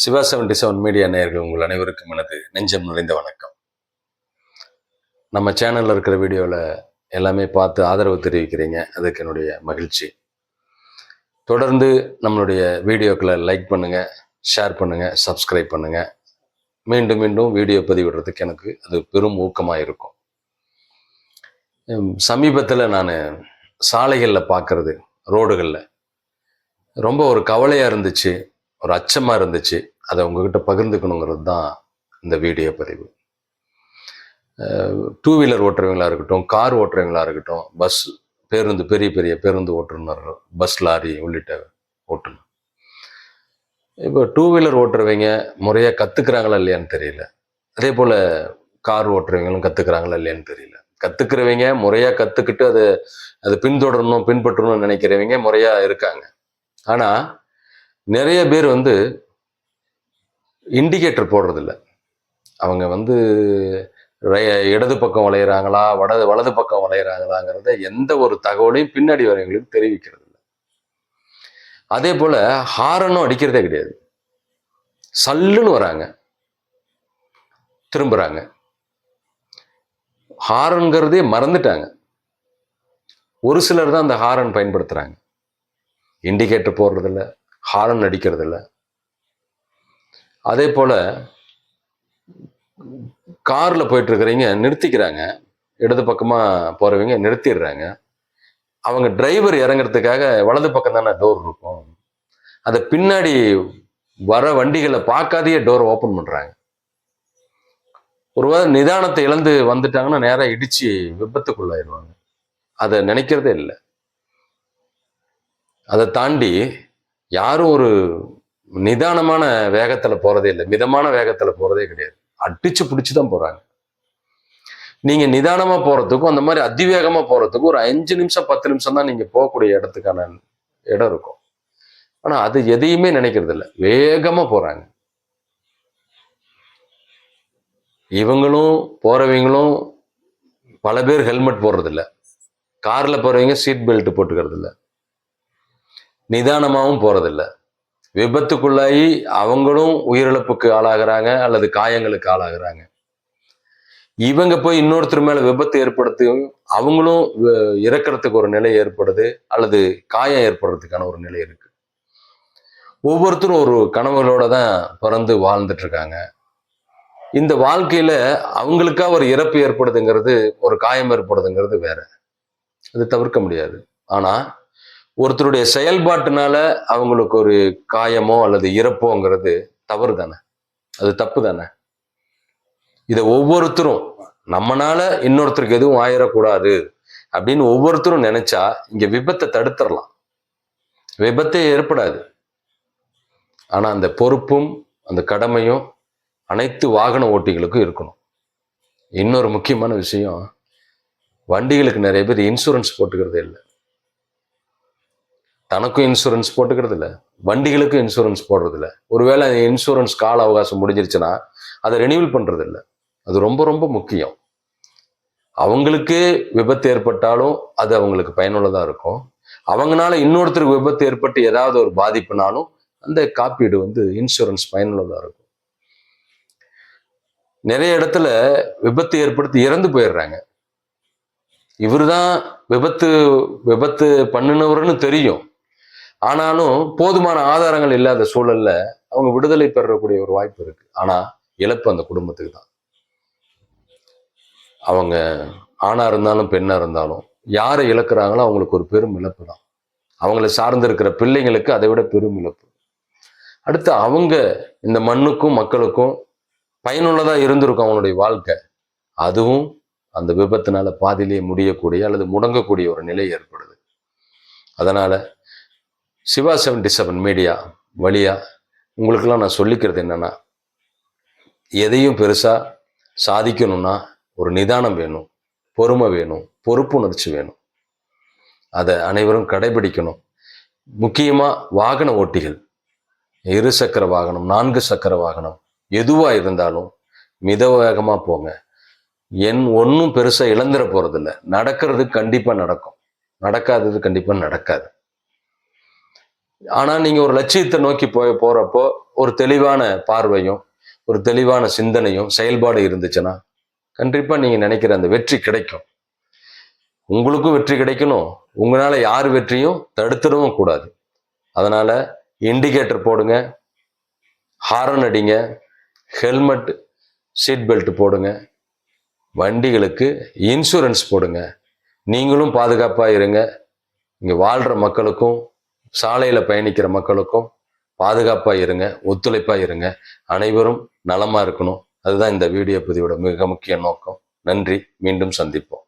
Siva 77 media நேயர்கள் உங்கள் அனைவருக்கும் எனது நெஞ்சம் நிறைந்த வணக்கம். நம்ம சேனலில் இருக்கிற வீடியோவில் எல்லாமே பார்த்து ஆதரவு தெரிவிக்கிறீங்க, அதுக்கு என்னுடைய மகிழ்ச்சி. தொடர்ந்து நம்மளுடைய வீடியோக்களை லைக் பண்ணுங்கள், ஷேர் பண்ணுங்கள், சப்ஸ்கிரைப் பண்ணுங்கள். மீண்டும் மீண்டும் வீடியோ பதிவிடுறதுக்கு எனக்கு அது பெரும் ஊக்கமாக இருக்கும். சமீபத்தில் நான் சாலைகளில் பார்க்குறது, ரோடுகளில் ரொம்ப ஒரு கவலையாக இருந்துச்சு, ஒரு அச்சமாக இருந்துச்சு. அதை உங்ககிட்ட பகிர்ந்துக்கணுங்கிறது தான் இந்த வீடியோ பதிவு. டூ வீலர் ஓட்டுறவங்களா இருக்கட்டும், கார் ஓட்டுறவங்களா இருக்கட்டும், பஸ் பேருந்து, பெரிய பெரிய பேருந்து ஓட்டுநர், பஸ் லாரி உள்ளிட்ட ஓட்டுநர். இப்போ டூ வீலர் ஓட்டுறவங்க முறையாக கற்றுக்குறாங்களா இல்லையான்னு தெரியல. அதே போல் கார் ஓட்டுறவங்களும் கற்றுக்குறாங்களா இல்லையான்னு தெரியல. கற்றுக்கிறவங்க முறையாக கற்றுக்கிட்டு அதை பின்பற்றணும்னு நினைக்கிறவங்க முறையாக இருக்காங்க. ஆனால் நிறைய பேர் இண்டிகேட்டர் போடுறதில்ல. அவங்க இடது பக்கம் வளையிறாங்களா, வலது பக்கம் வளையிறாங்களாங்கிறத எந்த ஒரு தகவலையும் பின்னாடி வரவங்களுக்கு தெரிவிக்கிறது இல்லை. அதே போல ஹாரனும் அடிக்கிறதே கிடையாது. சல்லுன்னு வராங்க, திரும்புறாங்க. ஹாரன்கிறதே மறந்துட்டாங்க. ஒரு சிலர் தான் அந்த ஹாரன் பயன்படுத்துறாங்க. இண்டிகேட்டர் போடுறதில்ல, ஹாரன் அடிக்கிறதில்ல. அதே போல கார்ல போயிட்டு இருக்கிறவங்க நிறுத்திக்கிறாங்க, இடது பக்கமா போறவங்க நிறுத்திடுறாங்க. அவங்க டிரைவர் இறங்குறதுக்காக வலது பக்கம் தானே டோர் இருக்கும், அதை பின்னாடி வர வண்டிகளை பார்க்காதையே டோர் ஓப்பன் பண்றாங்க. ஒருவேளை நிதானத்தை இழந்து வந்துட்டாங்கன்னா நேரம் இடிச்சு விபத்துக்குள்ளாயிருவாங்க. அதை நினைக்கிறதே இல்லை. அதை தாண்டி யாரும் ஒரு நிதானமான வேகத்துல போறதே இல்லை, மிதமான வேகத்துல போறதே கிடையாது. அடிச்சு பிடிச்சுதான் போறாங்க. நீங்க நிதானமா போறதுக்கும் அந்த மாதிரி அதிவேகமா போறதுக்கும் ஒரு 5 நிமிஷம் 10 நிமிஷம் தான் நீங்க போகக்கூடிய இடத்துக்கான இடம் இருக்கும். ஆனா அது எதையுமே நினைக்கிறது இல்லை, வேகமா போறாங்க. இவங்களும் போறவங்களும் பல பேர் ஹெல்மெட் போடுறது இல்லை. கார்ல போறவங்க சீட் பெல்ட் போட்டுக்கிறது இல்லை, நிதானமாவும் போறதில்லை. விபத்துக்குள்ளாகி அவங்களும் உயிரிழப்புக்கு ஆளாகிறாங்க அல்லது காயங்களுக்கு ஆளாகிறாங்க. இவங்க போய் இன்னொருத்தர் மேல விபத்து ஏற்படுத்தி அவங்களும் இறக்கிறதுக்கு ஒரு நிலை ஏற்படுது, அல்லது காயம் ஏற்படுறதுக்கான ஒரு நிலை இருக்கு. ஒவ்வொருத்தரும் ஒரு கனவுகளோட தான் பிறந்து வாழ்ந்துட்டு இருக்காங்க. இந்த வாழ்க்கையில அவங்களுக்கா ஒரு இறப்பு ஏற்படுதுங்கிறது, ஒரு காயம் ஏற்படுதுங்கிறது வேற, அது தவிர்க்க முடியாது. ஆனா ஒருத்தருடைய செயல்பாட்டுனால அவங்களுக்கு ஒரு காயமோ அல்லது இறப்போங்கிறது தவறு தானே, அது தப்பு தானே. இதை ஒவ்வொருத்தரும் நம்மனால இன்னொருத்தருக்கு எதுவும் ஆயிடக்கூடாது அப்படின்னு ஒவ்வொருத்தரும் நினைச்சா இங்க விபத்தை தடுத்துடலாம், விபத்தே ஏற்படாது. ஆனா அந்த பொறுப்பும் அந்த கடமையும் அனைத்து வாகன ஓட்டிகளுக்கும் இருக்கணும். இன்னொரு முக்கியமான விஷயம், வண்டிகளுக்கு நிறைய பேர் இன்சூரன்ஸ் போட்டுக்கிறதே இல்லை. தனக்கும் இன்சூரன்ஸ் போட்டுக்கிறது இல்லை, வண்டிகளுக்கும் இன்சூரன்ஸ் போடுறது இல்லை. ஒருவேளை இன்சூரன்ஸ் கால அவகாசம் முடிஞ்சிருச்சுன்னா அதை ரெனியூவல் பண்றது இல்லை. அது ரொம்ப ரொம்ப முக்கியம். அவங்களுக்கே விபத்து ஏற்பட்டாலும் அது அவங்களுக்கு பயனுள்ளதா இருக்கும். அவங்களால இன்னொருத்தருக்கு விபத்து ஏற்பட்டு ஏதாவது ஒரு பாதிப்புனாலும் அந்த காப்பீடு இன்சூரன்ஸ் பயனுள்ளதா இருக்கும். நிறைய இடத்துல விபத்து ஏற்படுத்தி இறந்து போயிடுறாங்க. இவருதான் விபத்து பண்ணினவர்னு தெரியும், ஆனாலும் போதுமான ஆதாரங்கள் இல்லாத சூழல்ல அவங்க விடுதலை பெறக்கூடிய ஒரு வாய்ப்பு இருக்கு. ஆனா இழப்பு அந்த குடும்பத்துக்கு தான். அவங்க ஆணா இருந்தாலும் பெண்ணா இருந்தாலும் யாரை இழக்கிறாங்களோ அவங்களுக்கு ஒரு பெரும் இழப்பு தான். அவங்களை சார்ந்து இருக்கிற பிள்ளைங்களுக்கு அதை விட பெரும் இழப்பு. அடுத்து அவங்க இந்த மண்ணுக்கும் மக்களுக்கும் பயனுள்ளதா இருந்திருக்கும் அவங்களுடைய வாழ்க்கை, அதுவும் அந்த விபத்தினால பாதியிலேயே முடியக்கூடிய அல்லது முடங்கக்கூடிய ஒரு நிலை ஏற்படுது. அதனால சிவா 77 மீடியா வழியா உங்களுக்கெல்லாம் நான் சொல்லிக்கிறது என்னன்னா, எதையும் பெருசா சாதிக்கணும்னா ஒரு நிதானம் வேணும், பொறுமை வேணும், பொறுப்புணர்ச்சி வேணும். அதை அனைவரும் கடைபிடிக்கணும். முக்கியமா வாகன ஓட்டிகள், 2 சக்கர வாகனம், 4 சக்கர வாகனம் எதுவா இருந்தாலும் மித வேகமா போங்க. ஒன்றும் பெருசா இழந்துட போறதில்லை. நடக்கிறது கண்டிப்பா நடக்கும், நடக்காதது கண்டிப்பா நடக்காது. ஆனா நீங்க ஒரு லட்சியத்தை நோக்கி போறப்போ ஒரு தெளிவான பார்வையும் ஒரு தெளிவான சிந்தனையும் செயல்பாடு இருந்துச்சுன்னா கண்டிப்பா நீங்க நினைக்கிற அந்த வெற்றி கிடைக்கும். உங்களுக்கும் வெற்றி கிடைக்கணும், உங்களால யார் வெற்றியும் தடுத்துடவும் கூடாது. அதனால இண்டிகேட்டர் போடுங்க, ஹாரன் அடிங்க, ஹெல்மெட் சீட் பெல்ட் போடுங்க, வண்டிகளுக்கு இன்சூரன்ஸ் போடுங்க. நீங்களும் பாதுகாப்பா இருங்க. இங்க வாழ்ற மக்களுக்கும் சாலையில பயணிக்கிற மக்களுக்கும் பாதுகாப்பா இருங்க, ஒத்துழைப்பா இருங்க. அனைவரும் நலமா இருக்கணும். அதுதான் இந்த வீடியோ பதிவோட மிக முக்கிய நோக்கம். நன்றி. மீண்டும் சந்திப்போம்.